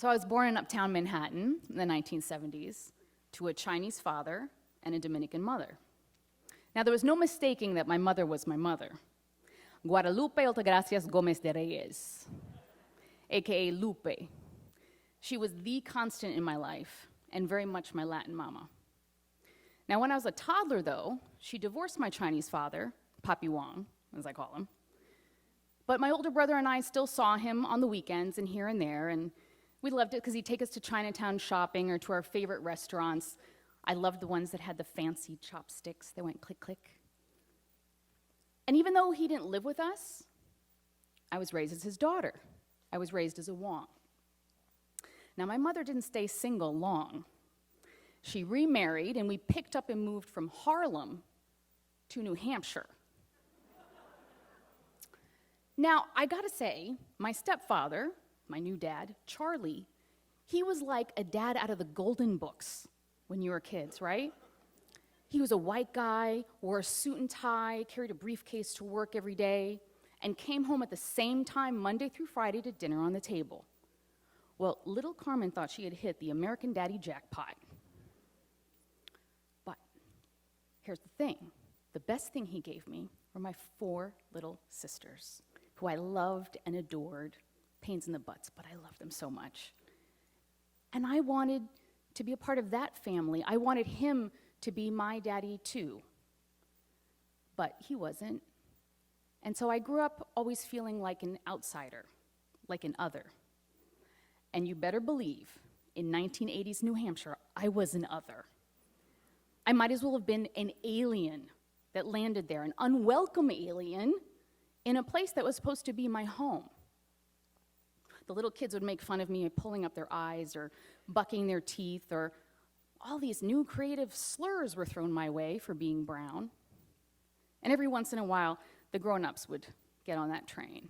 So I was born in uptown Manhattan in the 1970s to a Chinese father and a Dominican mother. Now, there was no mistaking that my mother was my mother. Guadalupe Altagracias Gomez de Reyes, AKA Lupe. She was the constant in my life and very much my Latin mama. Now, when I was a toddler, though, she divorced my Chinese father, Papi Wong, as I call him. But my older brother and I still saw him on the weekends and here and there, and we loved it because he'd take us to Chinatown shopping or to our favorite restaurants. I loved the ones that had the fancy chopsticks that went click, click. And even though he didn't live with us, I was raised as his daughter. I was raised as a Wong. Now, my mother didn't stay single long. She remarried, and we picked up and moved from Harlem to New Hampshire. Now, I gotta say, my stepfather, my new dad, Charlie, he was like a dad out of the golden books when you were kids, right? He was a white guy, wore a suit and tie, carried a briefcase to work every day, and came home at the same time Monday through Friday to dinner on the table. Well, little Carmen thought she had hit the American Daddy jackpot. But here's the thing. The best thing he gave me were my 4 little sisters, who I loved and adored. Pains in the butts, but I loved them so much. And I wanted to be a part of that family. I wanted him to be my daddy too. But he wasn't. And so I grew up always feeling like an outsider, like an other. And you better believe, in 1980s New Hampshire, I was an other. I might as well have been an alien that landed there, an unwelcome alien in a place that was supposed to be my home. The little kids would make fun of me pulling up their eyes or bucking their teeth, or all these new creative slurs were thrown my way for being brown. And every once in a while, the grown-ups would get on that train.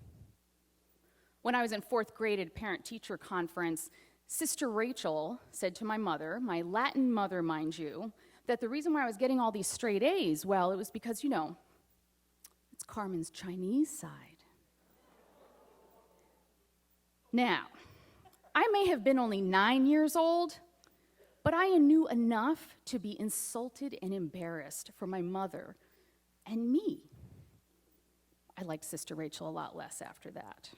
When I was in 4th grade at a parent-teacher conference, Sister Rachel said to my mother, my Latin mother, mind you, that the reason why I was getting all these straight A's, well, it was because, it's Carmen's Chinese side. Now, I may have been only 9 years old, but I knew enough to be insulted and embarrassed for my mother and me. I liked Sister Rachel a lot less after that.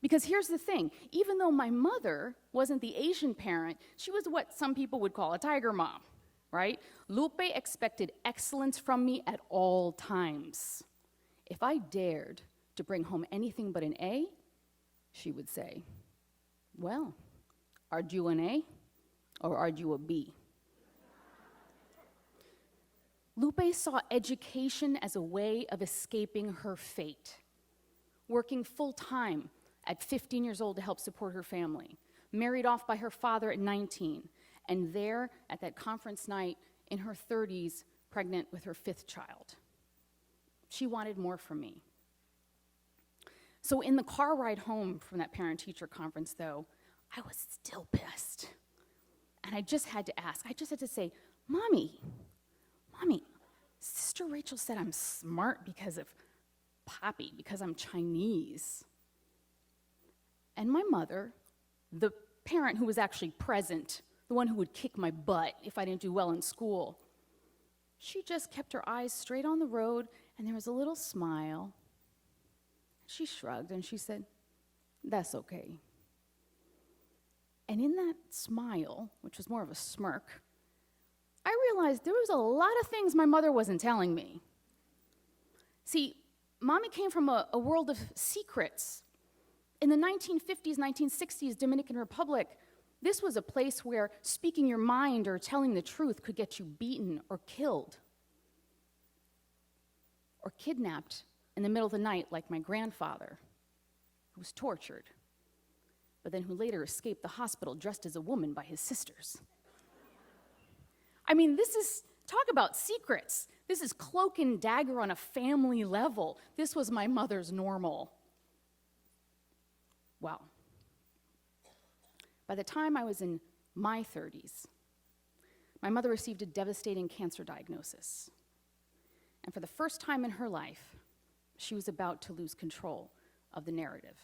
Because here's the thing, even though my mother wasn't the Asian parent, she was what some people would call a tiger mom, right? Lupe expected excellence from me at all times. If I dared to bring home anything but an A, she would say, well, are you an A or are you a B? Lupe saw education as a way of escaping her fate, working full-time at 15 years old to help support her family, married off by her father at 19, and there at that conference night in her 30s, pregnant with her 5th child. She wanted more from me. So in the car ride home from that parent-teacher conference, though, I was still pissed. And I just had to say, Mommy, Sister Rachel said I'm smart because of Papi, because I'm Chinese. And my mother, the parent who was actually present, the one who would kick my butt if I didn't do well in school, she just kept her eyes straight on the road, and there was a little smile. She shrugged and she said, that's okay. And in that smile, which was more of a smirk, I realized there was a lot of things my mother wasn't telling me. See, Mommy came from a world of secrets. In the 1950s, 1960s Dominican Republic, this was a place where speaking your mind or telling the truth could get you beaten or killed or kidnapped in the middle of the night, like my grandfather, who was tortured, but then who later escaped the hospital dressed as a woman by his sisters. I mean, talk about secrets. This is cloak and dagger on a family level. This was my mother's normal. Well, by the time I was in my 30s, my mother received a devastating cancer diagnosis. And for the first time in her life, she was about to lose control of the narrative.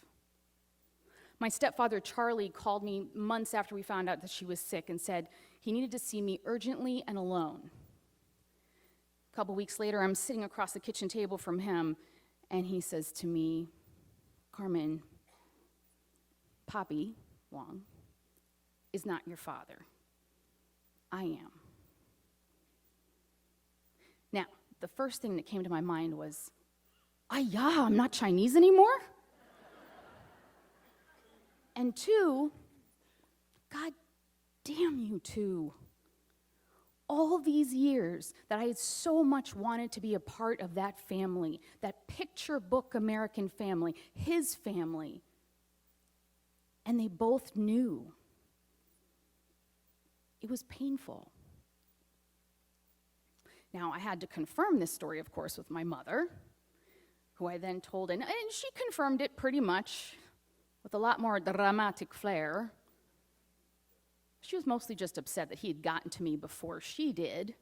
My stepfather, Charlie, called me months after we found out that she was sick and said he needed to see me urgently and alone. A couple weeks later, I'm sitting across the kitchen table from him, and he says to me, Carmen, Papi Wong is not your father. I am. Now, the first thing that came to my mind was, I'm not Chinese anymore? And two, God damn you two. All these years that I had so much wanted to be a part of that family, that picture book American family, his family. And they both knew. It was painful. Now, I had to confirm this story, of course, with my mother, who I then told, and she confirmed it pretty much with a lot more dramatic flair. She was mostly just upset that he had gotten to me before she did.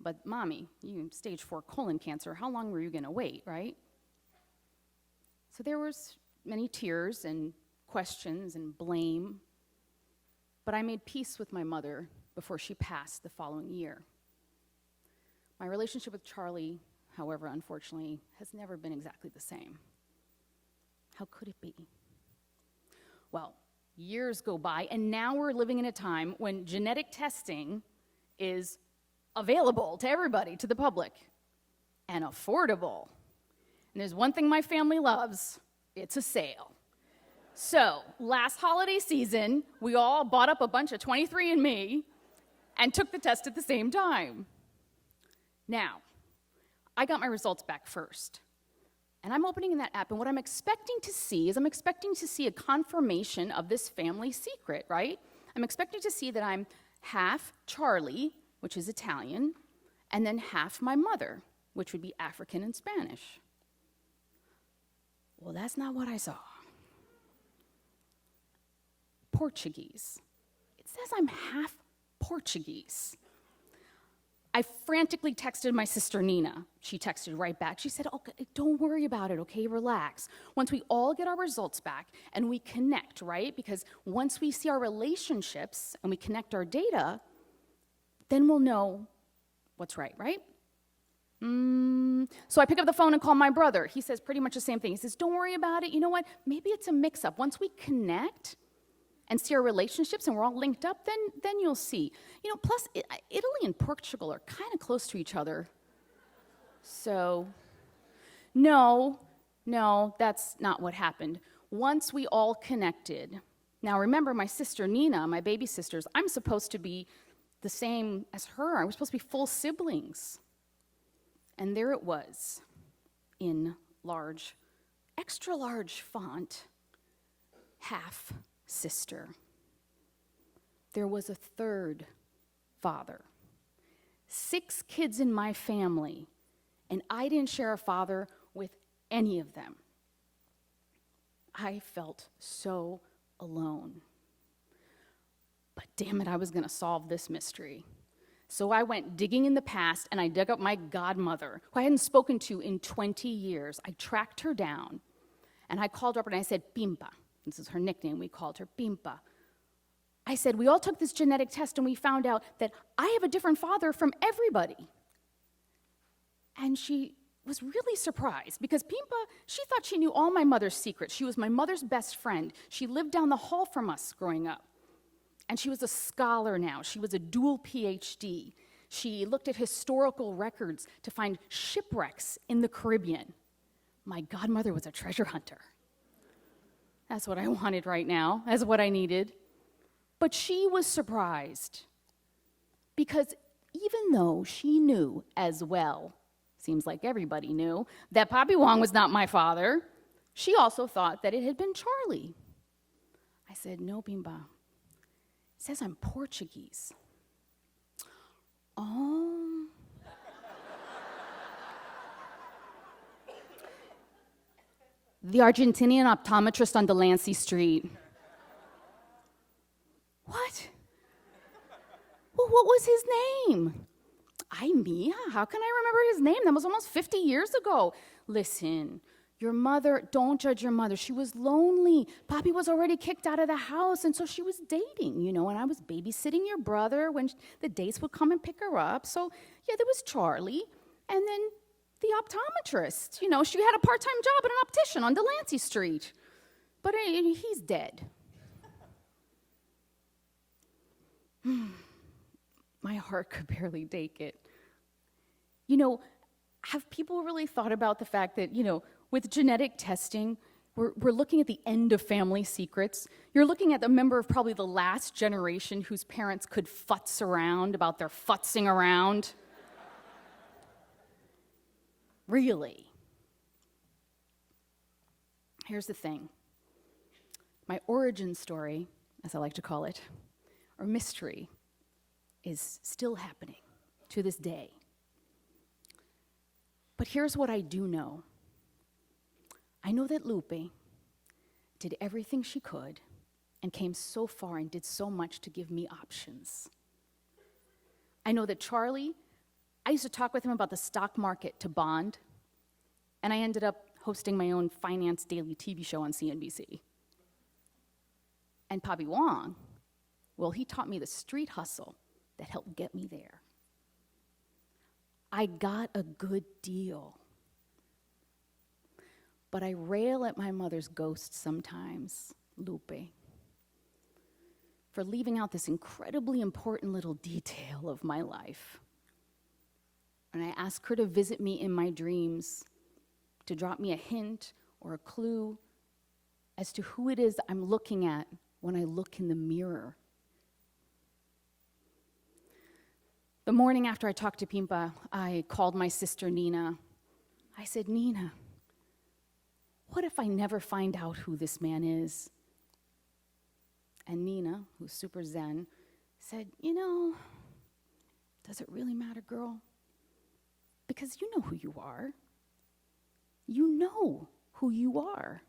But, Mommy, you stage 4 colon cancer, how long were you going to wait, right? So there was many tears and questions and blame. But I made peace with my mother before she passed the following year. My relationship with Charlie, however, unfortunately, has never been exactly the same. How could it be? Well, years go by, and now we're living in a time when genetic testing is available to everybody, to the public, and affordable. And there's one thing my family loves, it's a sale. So, last holiday season, we all bought up a bunch of 23andMe and took the test at the same time. Now, I got my results back first. And I'm opening in that app, and what I'm expecting to see is a confirmation of this family secret, right? I'm expecting to see that I'm half Charlie, which is Italian, and then half my mother, which would be African and Spanish. Well, that's not what I saw. Portuguese. It says I'm half Portuguese. I frantically texted my sister Nina. She texted right back. She said, okay, don't worry about it, okay? Relax. Once we all get our results back and we connect, right? Because once we see our relationships and we connect our data, then we'll know what's right? So I pick up the phone and call my brother. He says pretty much the same thing. He says, don't worry about it. You know what? Maybe it's a mix-up. Once we connect and see our relationships and we're all linked up, then you'll see. You know, plus Italy and Portugal are kind of close to each other. So, no, that's not what happened. Once we all connected, now remember my sister Nina, my baby sisters, I'm supposed to be the same as her. We're supposed to be full siblings. And there it was, in large, extra large font, half sister. There was a third father. 6 kids in my family, and I didn't share a father with any of them. I felt so alone. But damn it, I was going to solve this mystery. So I went digging in the past, and I dug up my godmother, who I hadn't spoken to in 20 years. I tracked her down, and I called her up, and I said, Pimpa. This is her nickname. We called her Pimpa. I said, we all took this genetic test, and we found out that I have a different father from everybody. And she was really surprised, because Pimpa, she thought she knew all my mother's secrets. She was my mother's best friend. She lived down the hall from us growing up. And she was a scholar now. She was a dual PhD. She looked at historical records to find shipwrecks in the Caribbean. My godmother was a treasure hunter. That's what I wanted right now. That's what I needed. But she was surprised, because even though she knew as well, seems like everybody knew, that Papi Wong was not my father, she also thought that it had been Charlie. I said, no, Bimba. It says I'm Portuguese. Oh. The Argentinian optometrist on Delancey Street. What? Well, what was his name? Ay, mija, how can I remember his name? That was almost 50 years ago. Listen, Your mother, don't judge your mother. She was lonely. Papi was already kicked out of the house, and so she was dating, and I was babysitting your brother when the dates would come and pick her up. So, yeah, there was Charlie, and then the optometrist. She had a part-time job at an optician on Delancey Street. But he's dead. My heart could barely take it. Have people really thought about the fact that, with genetic testing, we're looking at the end of family secrets. You're looking at a member of probably the last generation whose parents could futz around about their futzing around. Really. Here's the thing. My origin story, as I like to call it, or mystery, is still happening to this day. But here's what I do know. I know that Lupe did everything she could and came so far and did so much to give me options. I know that Charlie, I used to talk with him about the stock market to bond, and I ended up hosting my own finance daily TV show on CNBC. And Papi Wong, well, he taught me the street hustle that helped get me there. I got a good deal. But I rail at my mother's ghost sometimes, Lupe, for leaving out this incredibly important little detail of my life. And I ask her to visit me in my dreams, to drop me a hint or a clue as to who it is I'm looking at when I look in the mirror. The morning after I talked to Pimpa, I called my sister Nina. I said, Nina, what if I never find out who this man is? And Nina, who's super zen, said, does it really matter, girl? Because you know who you are. You know who you are.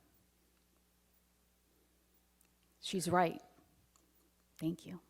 She's right. Thank you.